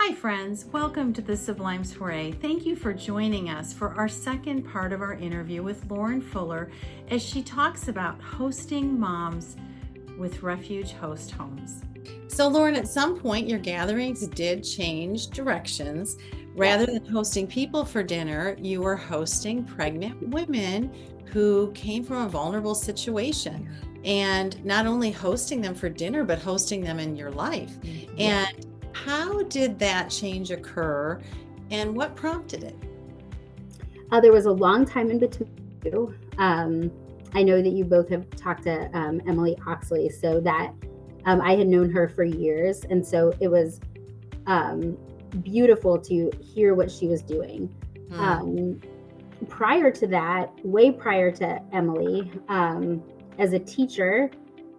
Hi friends, welcome to the Sublime Soiree. Thank you for joining us for our second part of our interview with Lauren Fuller as she talks about hosting moms with Refuge Host Homes. So Lauren, at some point your gatherings did change directions. Rather than hosting people for dinner, you were hosting pregnant women who came from a vulnerable situation. And not only hosting them for dinner, but hosting them in your life. And how did that change occur and what prompted it? There was a long time in between. I know that you both have talked to Emily Oxley, so that I had known her for years. And so it was beautiful to hear what she was doing. Prior to that, way prior to Emily, as a teacher,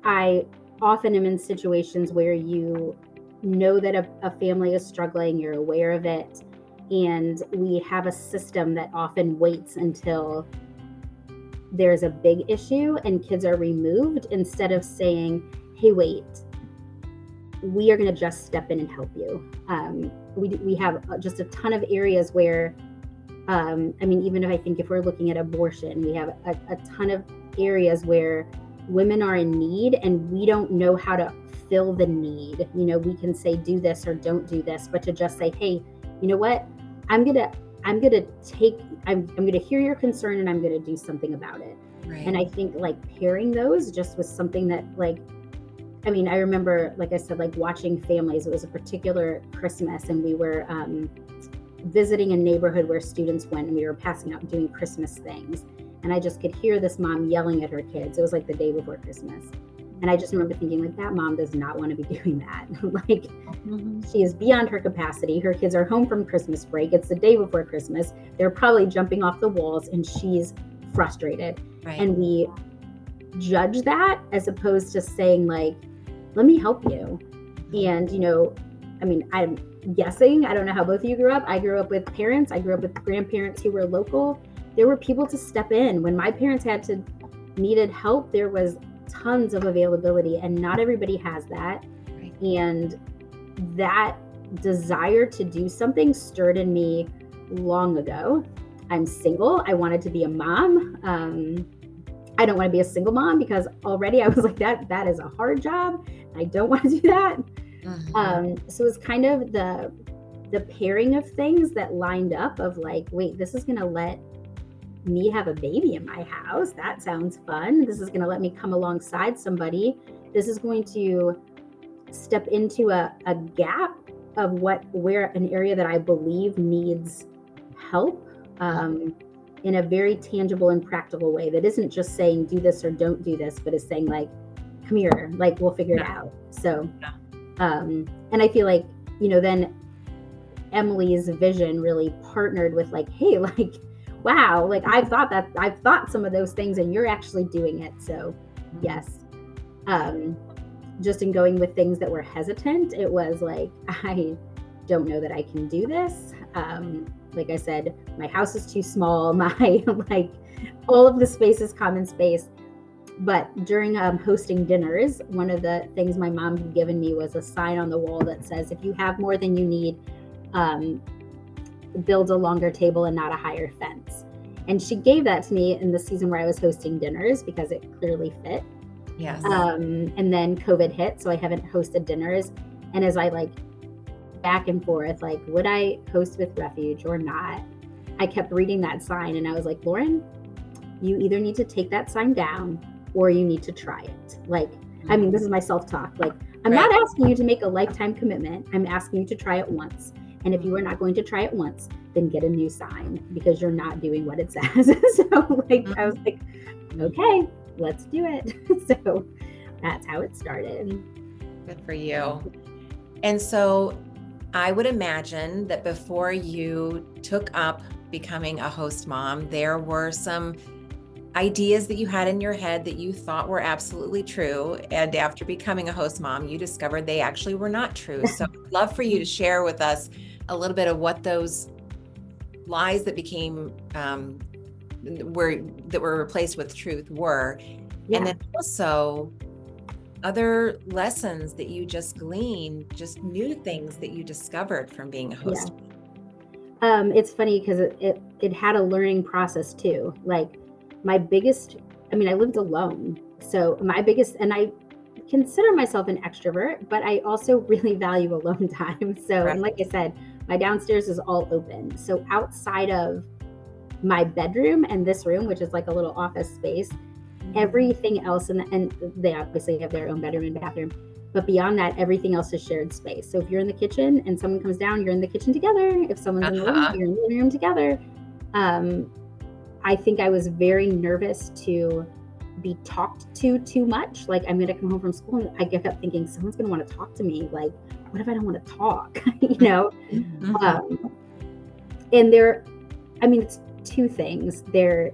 I often am in situations where you know that a family is struggling, you're aware of it, and we have a system that often waits until there's a big issue and kids are removed instead of saying, hey, wait, we are going to just step in and help you. We have just a ton of areas where, even if we're looking at abortion, we have a ton of areas where women are in need and we don't know how to fill the need. We can say do this or don't do this, but to just say, hey, you know what? I'm gonna hear your concern and I'm gonna do something about it. Right. And I think pairing those just was something that I remember, like I said, watching families. It was a particular Christmas and we were visiting a neighborhood where students went and we were passing out and doing Christmas things. And I just could hear this mom yelling at her kids. It was the day before Christmas. And I just remember thinking that mom does not want to be doing that. She is beyond her capacity. Her kids are home from Christmas break. It's the day before Christmas. They're probably jumping off the walls and she's frustrated. Right. And we judge that as opposed to saying let me help you. And, I'm guessing, I don't know how both of you grew up. I grew up with parents. I grew up with grandparents who were local. There were people to step in. When my parents needed help, there was tons of availability, and not everybody has that. Right. And that desire to do something stirred in me long ago. I'm single. I wanted to be a mom. I don't want to be a single mom because already I was that is a hard job. I don't want to do that. So it was kind of the pairing of things that lined up of wait, this is going to let me have a baby in my house. That sounds fun. This is going to let me come alongside somebody. This is going to step into a gap of where an area that I believe needs help in a very tangible and practical way that isn't just saying do this or don't do this, but is saying come here, we'll figure it out. So, and I feel then Emily's vision really partnered with hey, wow, I've thought some of those things and you're actually doing it. So yes, just in going with things that were hesitant, it was I don't know that I can do this. Like I said, my house is too small. My all of the space is common space. But during hosting dinners, one of the things my mom had given me was a sign on the wall that says, if you have more than you need, build a longer table and not a higher fence. And she gave that to me in the season where I was hosting dinners because it clearly fit. Yes. And then COVID hit, so I haven't hosted dinners. And as I back and forth, would I host with Refuge or not? I kept reading that sign and I was Lauren, you either need to take that sign down or you need to try it. This is my self-talk. I'm not asking you to make a lifetime commitment. I'm asking you to try it once. And if you are not going to try it once, then get a new sign because you're not doing what it says. So I was okay, let's do it. So that's how it started. Good for you. And so I would imagine that before you took up becoming a host mom, there were some ideas that you had in your head that you thought were absolutely true. And after becoming a host mom, you discovered they actually were not true. So I'd love for you to share with us a little bit of what those lies that became were replaced with truth were. Yeah. And then also other lessons that you just gleaned, just new things that you discovered from being a host? It's funny because it had a learning process too. Like my biggest, I mean, I lived alone. So my biggest, and I consider myself an extrovert, but I also really value alone time. So, and like I said, my downstairs is all open. So outside of my bedroom and this room, which is like a little office space, everything else, and they obviously have their own bedroom and bathroom, but beyond that, everything else is shared space. So if you're in the kitchen and someone comes down, you're in the kitchen together. If someone's in the living room, you're in the living room together. I think I was very nervous to be talked to too much. Like I'm going to come home from school and I get up thinking someone's going to want to talk to me. Like, what if I don't want to talk? You know? And I mean, it's two things. There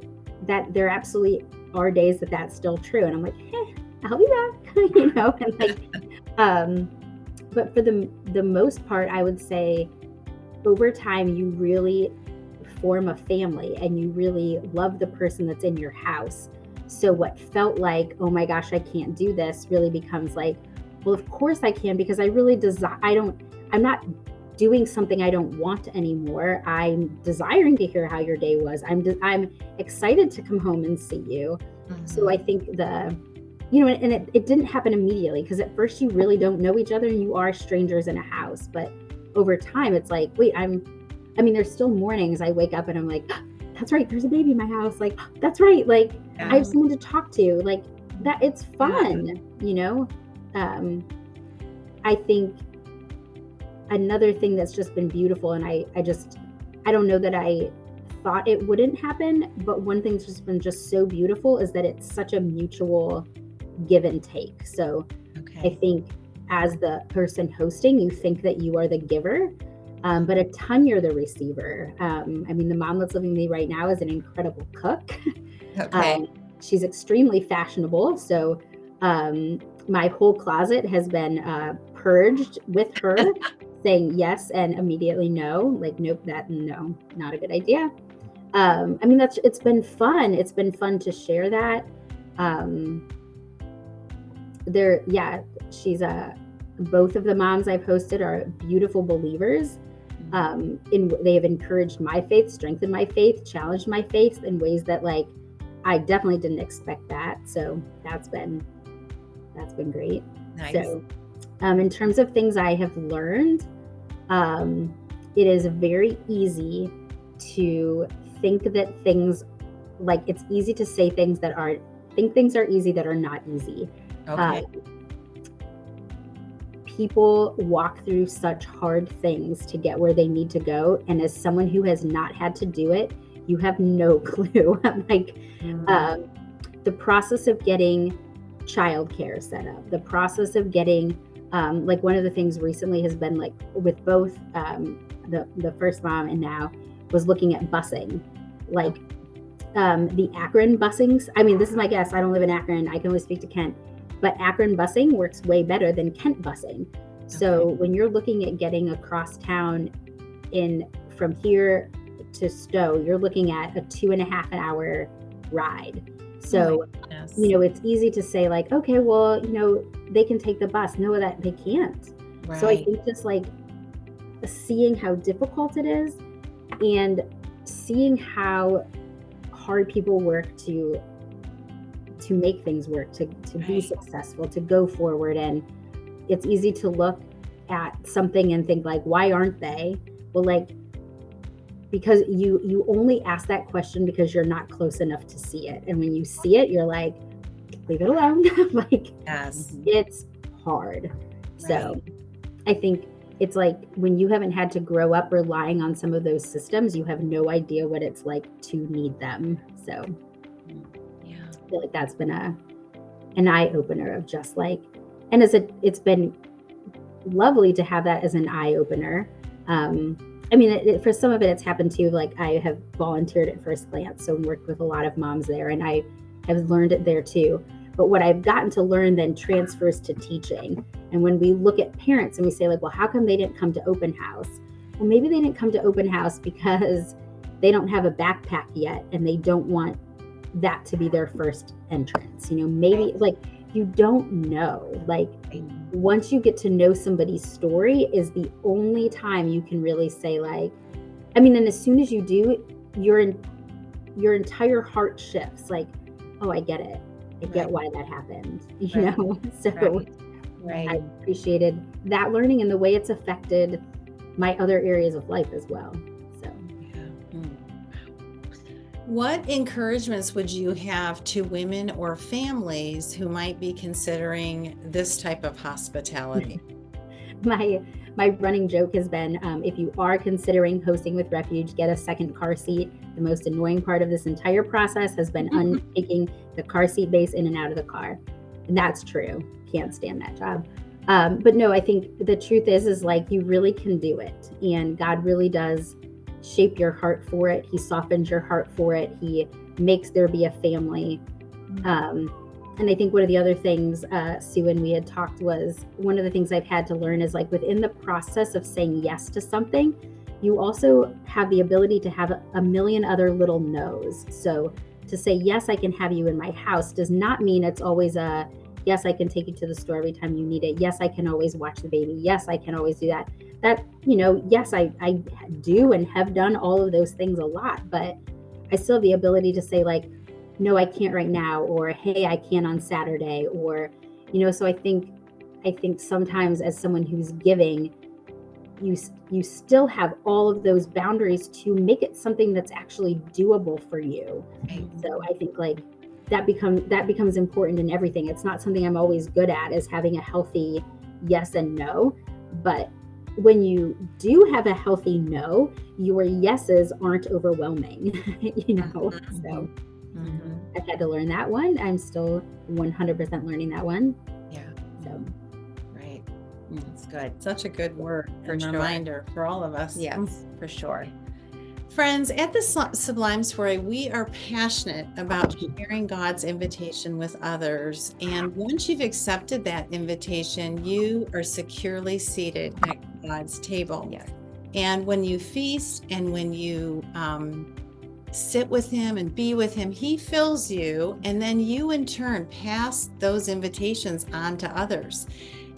absolutely are days that's still true. And I'm like, hey, I'll be back, you know? And like, but for the most part, I would say over time, you really form a family and you really love the person that's in your house. So what felt like, oh my gosh, I can't do this, really becomes like, well, of course I can, because I really I'm not doing something I don't want anymore. I'm desiring to hear how your day was. I'm excited to come home and see you. So I think and it didn't happen immediately, because at first you really don't know each other and you are strangers in a house. But over time, it's like, wait, there's still mornings I wake up and I'm like, that's right, there's a baby in my house. Like, that's right. Like, I have someone to talk to. Like that, it's fun, you know? I think another thing that's just been beautiful, and I don't know that I thought it wouldn't happen, but one thing that's just been so beautiful is that it's such a mutual give and take. So I think as the person hosting, you think that you are the giver, but a ton you're the receiver. The mom that's living with me right now is an incredible cook. She's extremely fashionable. So my whole closet has been purged with her saying yes and immediately no, like, nope, no, not a good idea. It's been fun. It's been fun to share that. Both of the moms I've hosted are beautiful believers. They have encouraged my faith, strengthened my faith, challenged my faith in ways that, like, I definitely didn't expect that. So that's been great. Nice. So, in terms of things I have learned, it is very easy to think that things, like, it's easy to say things are easy that are not easy. People walk through such hard things to get where they need to go. And as someone who has not had to do it, you have no clue. The process of getting childcare set up, the process of getting, one of the things recently has been, like, with both the first mom and now, was looking at busing, like the Akron busings. This is my guess. I don't live in Akron. I can only speak to Kent. But Akron busing works way better than Kent busing. So when you're looking at getting across town from here to Stowe, you're looking at a 2.5 hour ride. So, it's easy to say, like, okay, well, they can take the bus. No, that they can't. Right. So I think just, like, seeing how difficult it is and seeing how hard people work to make things work, to be successful, to go forward. And it's easy to look at something and think, like, why aren't they? Well, like, because you only ask that question because you're not close enough to see it. And when you see it, you're like, leave it alone. Like, it's hard. Right. So I think it's like, when you haven't had to grow up relying on some of those systems, you have no idea what it's like to need them. So I feel like that's been an eye-opener of just, like, and it's been lovely to have that as an eye-opener. For some of it, it's happened too. Like, I have volunteered at First Glance, so worked with a lot of moms there, and I have learned it there too. But what I've gotten to learn then transfers to teaching. And when we look at parents and we say, like, well, how come they didn't come to open house? Well, maybe they didn't come to open house because they don't have a backpack yet, and they don't want that to be their first entrance. Maybe, like, you don't know. Like, once you get to know somebody's story is the only time you can really say, like, I mean, and as soon as you do, your entire heart shifts. Like, oh, I get it. I get why that happened, you know? So I appreciated that learning and the way it's affected my other areas of life as well. So, what encouragements would you have to women or families who might be considering this type of hospitality? My running joke has been, if you are considering hosting with Refuge, get a second car seat. The most annoying part of this entire process has been taking the car seat base in and out of the car. And that's true. Can't stand that job. But no, I think the truth is like, you really can do it. And God really does shape your heart for it. He softens your heart for it. He makes there be a family. And I think one of the other things, Sue and we had talked, was one of the things I've had to learn is, like, within the process of saying yes to something, you also have the ability to have a million other little no's. So to say, yes, I can have you in my house does not mean it's always a, yes, I can take you to the store every time you need it. Yes, I can always watch the baby. Yes, I can always do that. That, you know, yes, I do and have done all of those things a lot, but I still have the ability to say, like, no, I can't right now, or hey, I can on Saturday, or, you know, so I think sometimes as someone who's giving, you still have all of those boundaries to make it something that's actually doable for you. So I think, like, that becomes important in everything. It's not something I'm always good at, is having a healthy yes and no, but when you do have a healthy no, your yeses aren't overwhelming, you know. So I've had to learn that one. I'm still 100% learning that one. Yeah. So, right. That's good. Such a good word and sure. reminder for all of us. Yes, for sure. Friends, at the Sublime Soiree, we are passionate about sharing God's invitation with others. And once you've accepted that invitation, you are securely seated at God's table. Yes. And when you feast and when you sit with him and be with him, he fills you, and then you in turn pass those invitations on to others.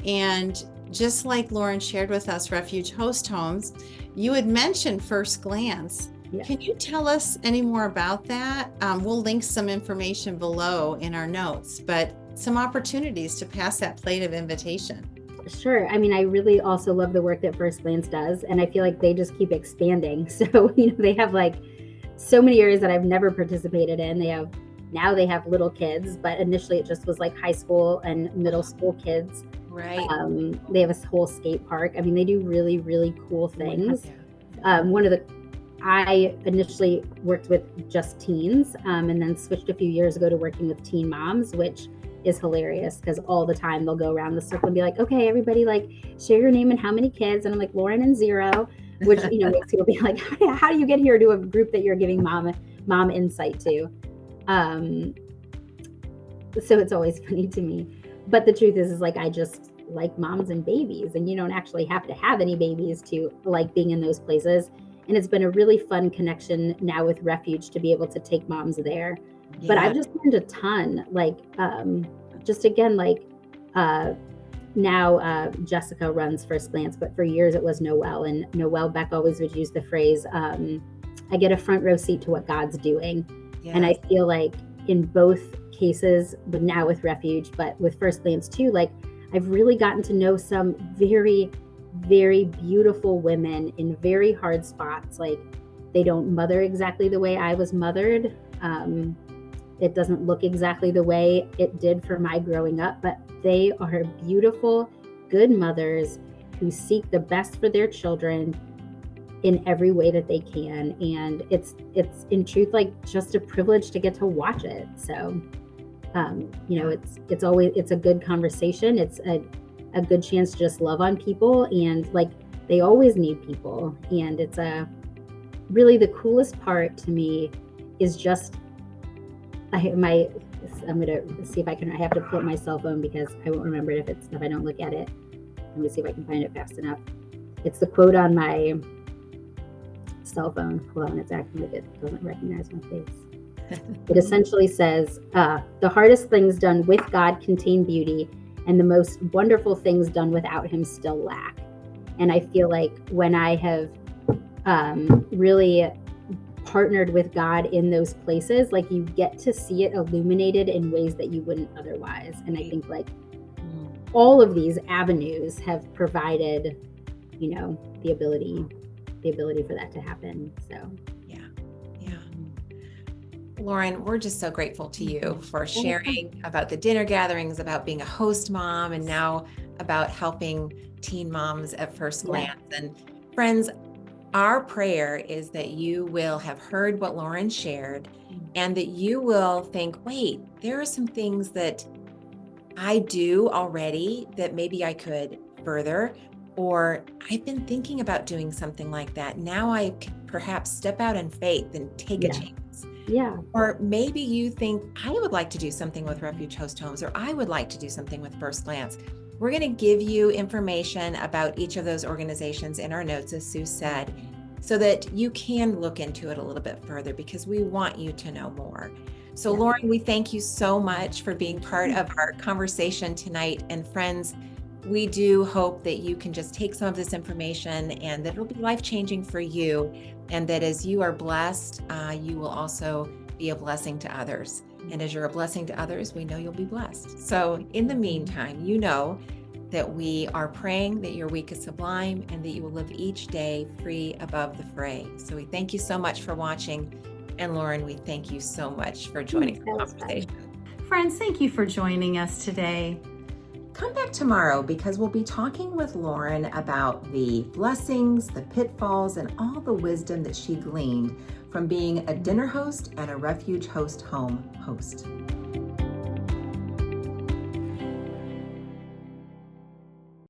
And just like Lauren shared with us, Refuge Host Homes, you had mentioned First Glance. Yeah. Can you tell us any more about that? We'll link some information below in our notes, but some opportunities to pass that plate of invitation. Sure. I mean, I really also love the work that First Glance does, and I feel like they just keep expanding. So, you know, they have like so many areas that I've never participated in. They have little kids, but initially it just was like high school and middle school kids. Right. They have a whole skate park. I mean, they do really, really cool things. I initially worked with just teens, and then switched a few years ago to working with teen moms, which is hilarious because all the time they'll go around the circle and be like, okay, everybody, like, share your name and how many kids. And I'm like, Lauren and 0, which, you know, makes people be like, how do you get here to a group that you're giving mom insight to? So it's always funny to me. But the truth is like, I just like moms and babies, and you don't actually have to have any babies to like being in those places. And it's been a really fun connection now with Refuge to be able to take moms there. Yeah. But I've just learned a ton, like, just again, like, now Jessica runs First Glance, but for years it was Noelle. And Noelle Beck always would use the phrase, I get a front row seat to what God's doing. Yes. And I feel like in both cases, but now with Refuge, but with First Glance too, like, I've really gotten to know some very, very beautiful women in very hard spots. Like, they don't mother exactly the way I was mothered. It doesn't look exactly the way it did for my growing up, but they are beautiful, good mothers who seek the best for their children in every way that they can. And it's in truth, like, just a privilege to get to watch it. So, you know, it's a good conversation. It's a good chance to just love on people, and like, they always need people. And it's really the coolest part to me is just, I'm gonna see if I have to pull up my cell phone because I won't remember it if I don't look at it. Let me see if I can find it fast enough. It's the quote on my cell phone. Hold on, it's acting like it doesn't recognize my face. It essentially says, the hardest things done with God contain beauty, and the most wonderful things done without him still lack. And I feel like when I have really partnered with God in those places, like you get to see it illuminated in ways that you wouldn't otherwise. And I think like all of these avenues have provided, the ability for that to happen. So yeah. Lauren, we're just so grateful to you for sharing about the dinner gatherings, about being a host mom, and now about helping teen moms at first glance. And friends, our prayer is that you will have heard what Lauren shared and that you will think, wait, there are some things that I do already that maybe I could further, or I've been thinking about doing something like that. Now I can perhaps step out in faith and take a chance. Yeah. Or maybe you think, I would like to do something with Refuge Host Homes, or I would like to do something with First Glance. We're going to give you information about each of those organizations in our notes, as Sue said, so that you can look into it a little bit further, because we want you to know more. So Lauren, we thank you so much for being part of our conversation tonight. And friends, we do hope that you can just take some of this information and that it'll be life-changing for you. And that as you are blessed, you will also be a blessing to others. And as you're a blessing to others, we know you'll be blessed. So in the meantime, you know that we are praying that your week is sublime and that you will live each day free above the fray. So we thank you so much for watching. And Lauren, we thank you so much for joining the conversation. Friends, thank you for joining us today. Come back tomorrow, because we'll be talking with Lauren about the blessings, the pitfalls, and all the wisdom that she gleaned from being a dinner host and a Refuge Host Home host.